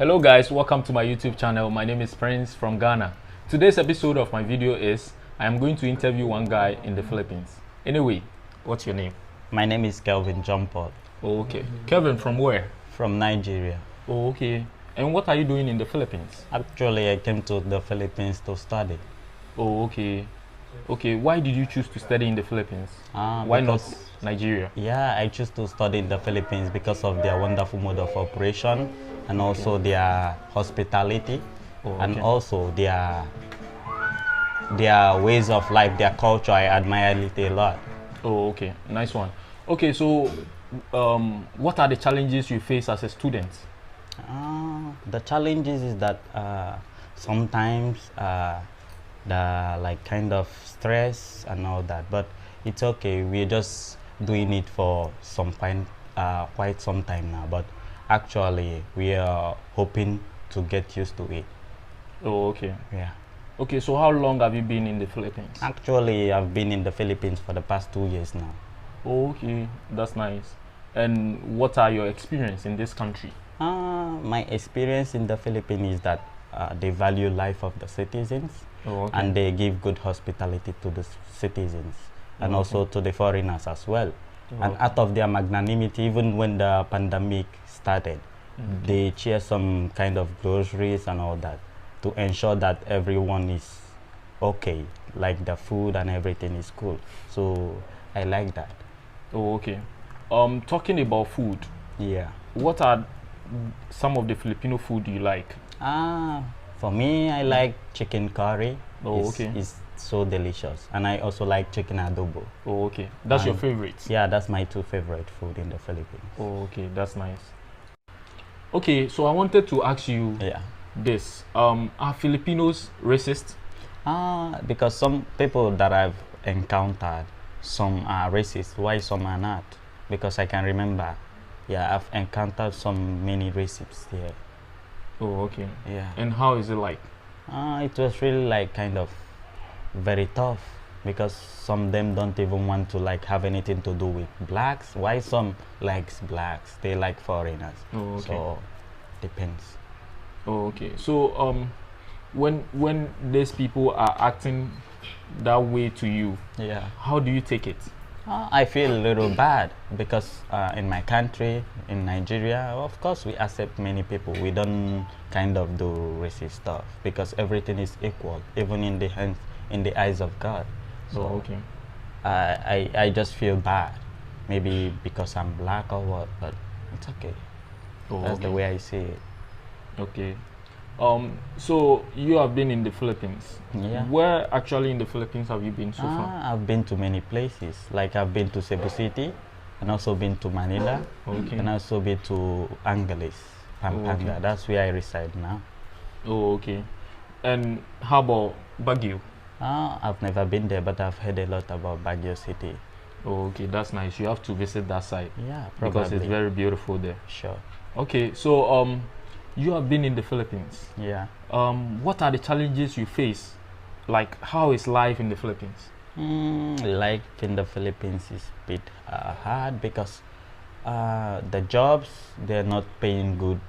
Hello guys, welcome to my YouTube channel. My name is Prince from Ghana. Today's episode of my video is I am going to interview one guy in the Philippines. Anyway, what's your name? My name is Kelvin John Paul. Oh, okay. Kevin, from where? From Nigeria. Oh, okay. And what are you doing in the Philippines? Actually, I came to the Philippines to study. Oh, okay. Okay, why did you choose to study in the Philippines? Why not Nigeria? Yeah, I choose to study in the Philippines because of their wonderful mode of operation and also their hospitality and also their ways of life, their culture. I admire it a lot. Oh, okay. Nice one. Okay, so what are the challenges you face as a student? The challenges is that sometimes the like kind of stress and all that, but it's okay. We're just doing it for some quite some time now, but actually we are hoping to get used to it. Oh, okay. Yeah. Okay, so how long have you been in the Philippines? Actually, I've been in the Philippines for the past 2 years now. Oh, okay, that's nice. And what are your experience in this country? My experience in the Philippines is that they value life of the citizens. Oh, okay. And they give good hospitality to the citizens and also to the foreigners as well. And out of their magnanimity, even when the pandemic started, they share some kind of groceries and all that to ensure that everyone is okay, like the food and everything is cool. So I like that. Oh, okay. Talking about food, Yeah. what are some of the Filipino food you like? For me, I like chicken curry. Oh, okay. It's so delicious. And I also like chicken adobo. Oh, okay. That's your favorite? Yeah, that's my two favorite food in the Philippines. Oh, okay. That's nice. Okay, so I wanted to ask you this. Are Filipinos racist? Because some people that I've encountered, some are racist, why some are not? Because I can remember, yeah, I've encountered many racists here. Oh, okay. Yeah. And how is it like? It was really like kind of very tough because some of them don't even want to like have anything to do with blacks. Why some likes blacks? They like foreigners. Oh, okay. So depends. Oh, okay. So when these people are acting that way to you, yeah, how do you take it? I feel a little bad because in my country, in Nigeria, of course we accept many people. We don't kind of do racist stuff because everything is equal, even in the eyes of God. So okay. I just feel bad, maybe because I'm black or what, but it's okay. That's the way I see it. Okay. So you have been in the Philippines. Yeah. Where actually in the Philippines have you been so far? I've been to many places. Like I've been to Cebu City, and also been to Manila, and also been to Angeles, Pampanga. That's where I reside now. Oh, okay. And how about Baguio? I've never been there, but I've heard a lot about Baguio City. Oh, okay, that's nice. You have to visit that site. Yeah, probably. Because it's very beautiful there. Sure. Okay, so you have been in the Philippines. Yeah. What are the challenges you face? Like, how is life in the Philippines? Life in the Philippines is a bit hard because the jobs, they're not paying good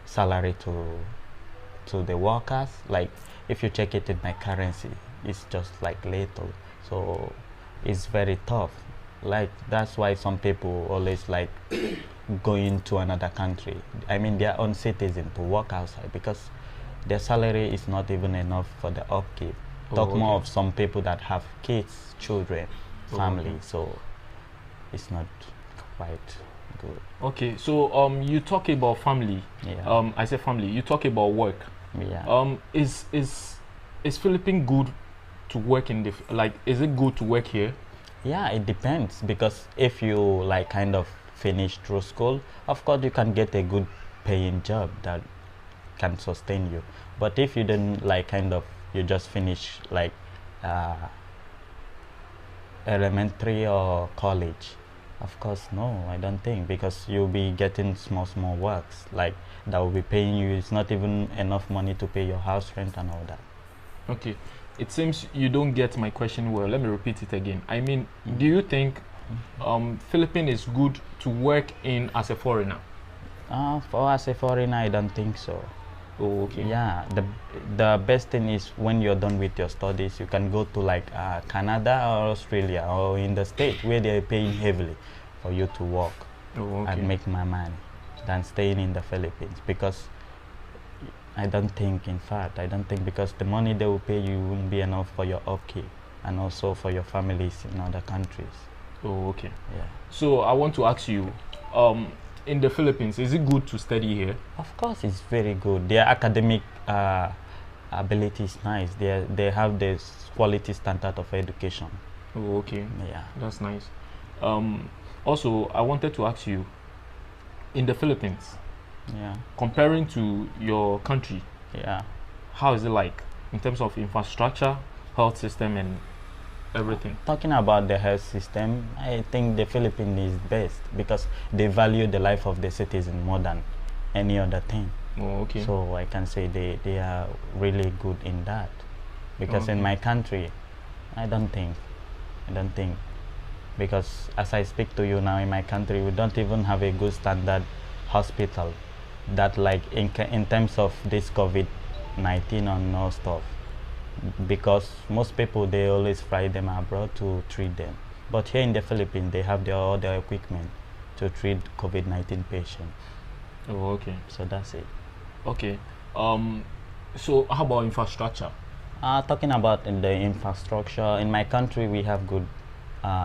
salary to the workers. Like, if you check it in my currency, it's just like little. So it's very tough. Like, that's why some people always like going to another country, I mean their own citizen, to work outside because their salary is not even enough for the upkeep. Talk more of some people that have kids, children, family, so it's not quite good. Okay, so you talk about family. Yeah. I say family, you talk about work. Yeah. Is Philippines good to work in the, like, is it good to work here? Yeah, it depends, because if you like kind of finish through school, of course you can get a good paying job that can sustain you. But if you didn't like kind of, you just finish like elementary or college, of course no, I don't think, because you'll be getting small works like that will be paying you. It's not even enough money to pay your house rent and all that. Okay, it seems you don't get my question well. Let me repeat it again. I mean, do you think Philippines is good to work in as a foreigner? For as a foreigner, I don't think so. Oh, okay. Yeah, the best thing is when you're done with your studies, you can go to like Canada or Australia or in the state where they're paying heavily for you to work Oh, okay. and make my money than staying in the Philippines, because I don't think, in fact, I don't think, because the money they will pay you won't be enough for your upkeep and also for your families in other countries. Oh, okay. Yeah. So I want to ask you, in the Philippines, is it good to study here? Of course, it's very good. Their academic ability is nice. They have this quality standard of education. Oh, okay. Yeah. That's nice. Also, I wanted to ask you, in the Philippines, Yeah. comparing to your country, Yeah. how is it like in terms of infrastructure, health system, and everything? Talking about the health system, I think the Philippines is best because they value the life of the citizen more than any other thing. Oh, okay. So I can say they are really good in that. Because in Okay. my country, I don't think, because as I speak to you now, in my country, we don't even have a good standard hospital that, like, in terms of this COVID-19 or no stuff, because most people, they always fly them abroad to treat them. But here in the Philippines, they have all their equipment to treat COVID-19 patients. Oh, okay. So that's it. Okay. So how about infrastructure? Talking about the infrastructure, in my country we have good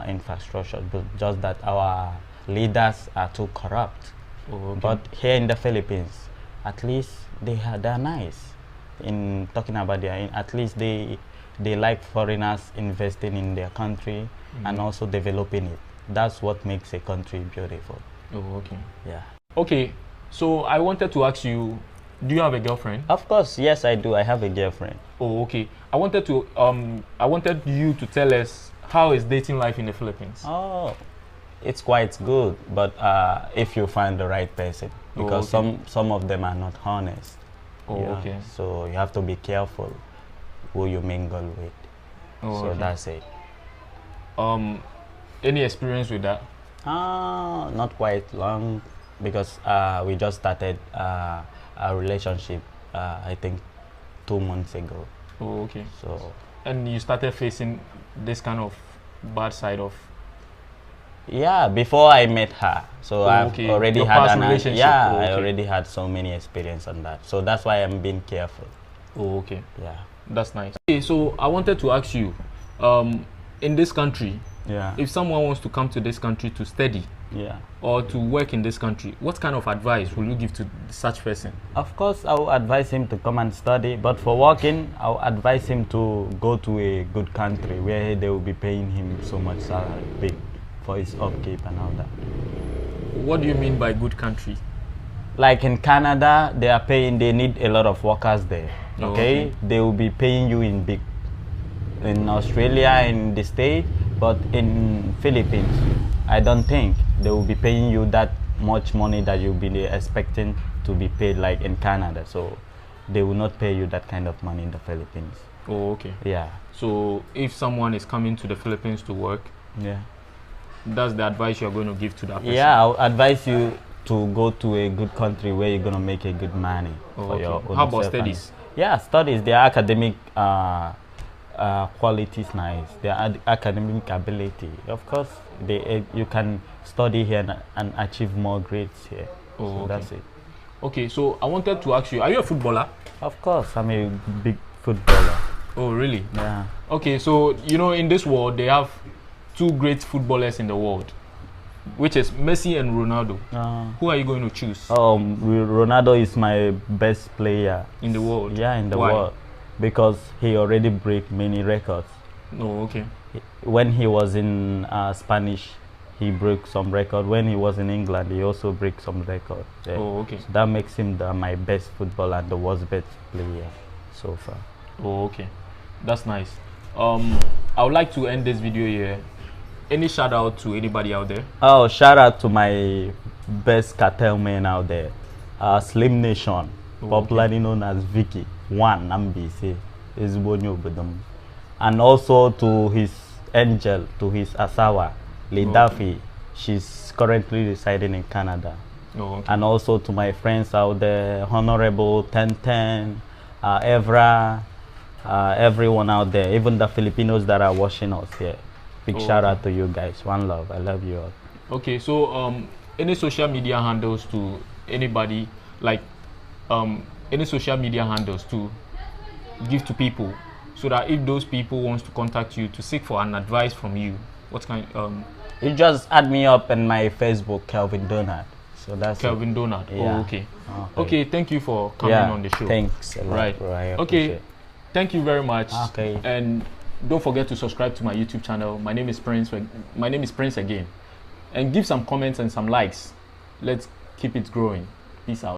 infrastructure, but just that our leaders are too corrupt. Oh, okay. But here in the Philippines, at least they're nice. In talking about at least they like foreigners investing in their country and also developing it. That's what makes a country beautiful. Oh, okay. Yeah. Okay. So I wanted to ask you, do you have a girlfriend? Of course, yes, I do. I have a girlfriend. Oh, okay. I wanted you to tell us, how is dating life in the Philippines? Oh, it's quite good, but if you find the right person, because okay. some of them are not honest. Oh, Yeah, okay. so you have to be careful who you mingle with. Oh, So okay. that's it. Any experience with that? Not quite long, because we just started a relationship, I think 2 months ago. Oh, okay. So And you started facing this kind of bad side of... yeah, before I met her, so I've okay. already Your had past relationship. yeah, Oh, okay. I already had so many experience on that. So that's why I'm being careful. Oh, okay. Yeah. That's nice. Okay, so I wanted to ask you, in this country, Yeah. if someone wants to come to this country to study Yeah. or to work in this country, what kind of advice will you give to such person? Of course, I will advise him to come and study, but for working, I will advise him to go to a good country where they will be paying him so much salary, big, for his upkeep and all that. What do you mean by good country? Like in Canada, they need a lot of workers there. Oh, Okay? okay. They will be paying you in big, in Australia, in the state, but in Philippines, I don't think they will be paying you that much money that you'll be expecting to be paid like in Canada. So they will not pay you that kind of money in the Philippines. Oh, okay. Yeah. So if someone is coming to the Philippines to work, Yeah. that's the advice you're going to give to that person? Yeah, I'll advise you to go to a good country where you're gonna make a good money Oh, for okay. your own How about self and- studies? Yeah, studies. Their academic quality is nice. Their academic ability, of course, you can study here and achieve more grades here. Oh, So okay. that's it. Okay, so I wanted to ask you, are you a footballer? Of course, I'm a big footballer. Oh, really? Yeah. Okay, so you know, in this world, they have two great footballers in the world, which is Messi and Ronaldo. Who are you going to choose Ronaldo is my best player in the world? Yeah, in the Why? world, because he already break many records. Oh, okay. When he was in Spanish, he broke some record. When he was in England, he also break some record. Yeah. Oh, okay. So that makes him my best footballer and the world's best player so far. Oh, okay. That's nice. I would like to end this video here. Any shout out to anybody out there? Oh, shout out to my best cartel man out there, Slim Nation, Oh, popularly known as Vicky. One Nambisi is Bodum. And also to his angel, to his Asawa, Lidafi. She's currently residing in Canada. Oh, okay. And also to my friends out there, Honorable 1010, Evra, everyone out there, even the Filipinos that are watching us here. Big shout out to you guys. One love. I love you all. Okay, so any social media handles to anybody, like any social media handles to give to people, so that if those people wants to contact you to seek for an advice from you, what kind You just add me up in my Facebook, Kelvin Donald. So that's Kelvin Donald. Yeah. Oh, okay. Okay, thank you for coming on the show. Thanks a lot, Right. bro. I Okay. appreciate. Thank you very much. Okay. And don't forget to subscribe to my YouTube channel. My name is Prince. My name is Prince again. And give some comments and some likes. Let's keep it growing. Peace out.